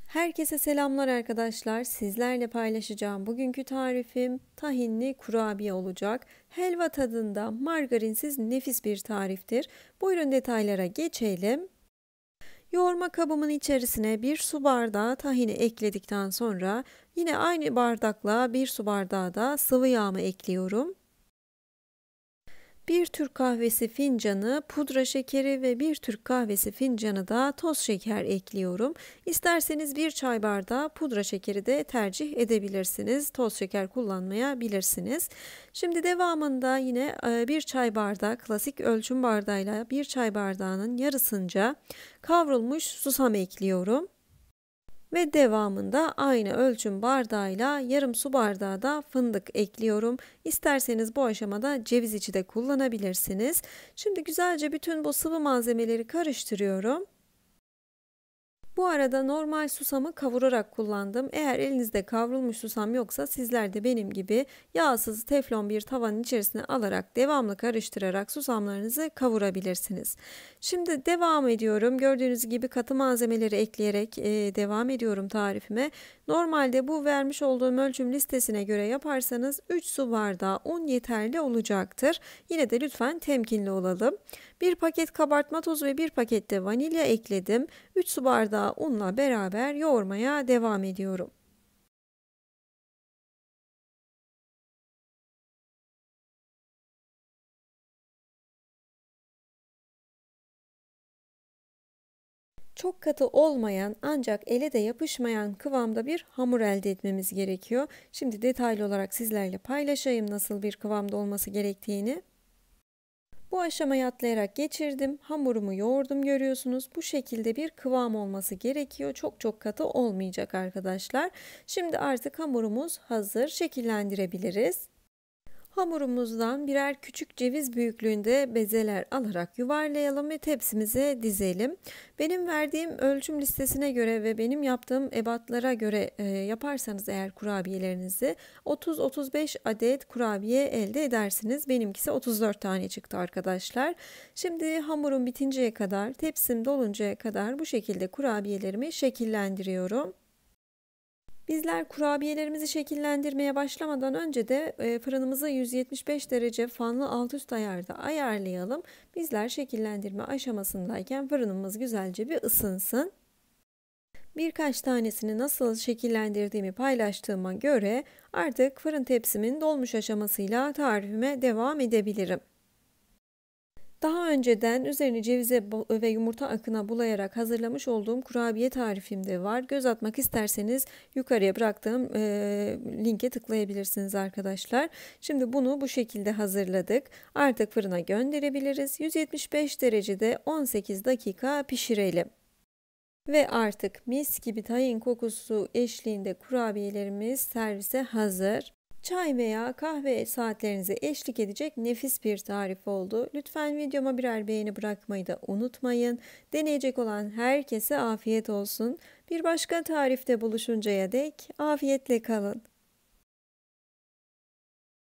Herkese selamlar arkadaşlar. Sizlerle paylaşacağım bugünkü tarifim tahinli kurabiye olacak. Helva tadında margarinsiz nefis bir tariftir. Buyurun detaylara geçelim. Yoğurma kabımın içerisine 1 su bardağı tahini ekledikten sonra yine aynı bardakla 1 su bardağı da sıvı yağımı ekliyorum. 1 Türk kahvesi fincanı pudra şekeri ve 1 Türk kahvesi fincanı da toz şeker ekliyorum. İsterseniz 1 çay bardağı pudra şekeri de tercih edebilirsiniz. Toz şeker kullanmayabilirsiniz. Şimdi devamında yine 1 çay bardağı klasik ölçüm bardağıyla 1 çay bardağının yarısınca kavrulmuş susam ekliyorum. Ve devamında aynı ölçüm bardağıyla yarım su bardağı da fındık ekliyorum. İsterseniz bu aşamada ceviz içi de kullanabilirsiniz. Şimdi güzelce bütün bu sıvı malzemeleri karıştırıyorum. Bu arada normal susamı kavurarak kullandım. Eğer elinizde kavrulmuş susam yoksa sizler de benim gibi yağsız teflon bir tavanın içerisine alarak devamlı karıştırarak susamlarınızı kavurabilirsiniz. Şimdi devam ediyorum. Gördüğünüz gibi katı malzemeleri ekleyerek devam ediyorum tarifime. Normalde bu vermiş olduğum ölçüm listesine göre yaparsanız 3 su bardağı un yeterli olacaktır. Yine de lütfen temkinli olalım. 1 paket kabartma tozu ve 1 paket de vanilya ekledim. 3 su bardağı unla beraber yoğurmaya devam ediyorum. Çok katı olmayan ancak ele de yapışmayan kıvamda bir hamur elde etmemiz gerekiyor. Şimdi detaylı olarak sizlerle paylaşayım nasıl bir kıvamda olması gerektiğini. Bu aşamayı atlayarak geçirdim. Hamurumu yoğurdum görüyorsunuz. Bu şekilde bir kıvam olması gerekiyor. Çok katı olmayacak arkadaşlar. Şimdi artık hamurumuz hazır. Şekillendirebiliriz. Hamurumuzdan birer küçük ceviz büyüklüğünde bezeler alarak yuvarlayalım ve tepsimize dizelim. Benim verdiğim ölçüm listesine göre ve benim yaptığım ebatlara göre yaparsanız eğer kurabiyelerinizi 30-35 adet kurabiye elde edersiniz. Benimkisi 34 tane çıktı arkadaşlar. Şimdi hamurum bitinceye kadar, tepsim doluncaya kadar bu şekilde kurabiyelerimi şekillendiriyorum. Bizler kurabiyelerimizi şekillendirmeye başlamadan önce de fırınımızı 175 derece fanlı alt üst ayarda ayarlayalım. Bizler şekillendirme aşamasındayken fırınımız güzelce bir ısınsın. Birkaç tanesini nasıl şekillendirdiğimi paylaştığıma göre artık fırın tepsimin dolmuş aşamasıyla tarifime devam edebilirim. Daha önceden üzerini cevize ve yumurta akına bulayarak hazırlamış olduğum kurabiye tarifim de var. Göz atmak isterseniz yukarıya bıraktığım linke tıklayabilirsiniz arkadaşlar. Şimdi bunu bu şekilde hazırladık. Artık fırına gönderebiliriz. 175 derecede 18 dakika pişirelim. Ve artık mis gibi tahin kokusu eşliğinde kurabiyelerimiz servise hazır. Çay veya kahve saatlerinize eşlik edecek nefis bir tarif oldu. Lütfen videoma birer beğeni bırakmayı da unutmayın. Deneyecek olan herkese afiyet olsun. Bir başka tarifte buluşuncaya dek afiyetle kalın.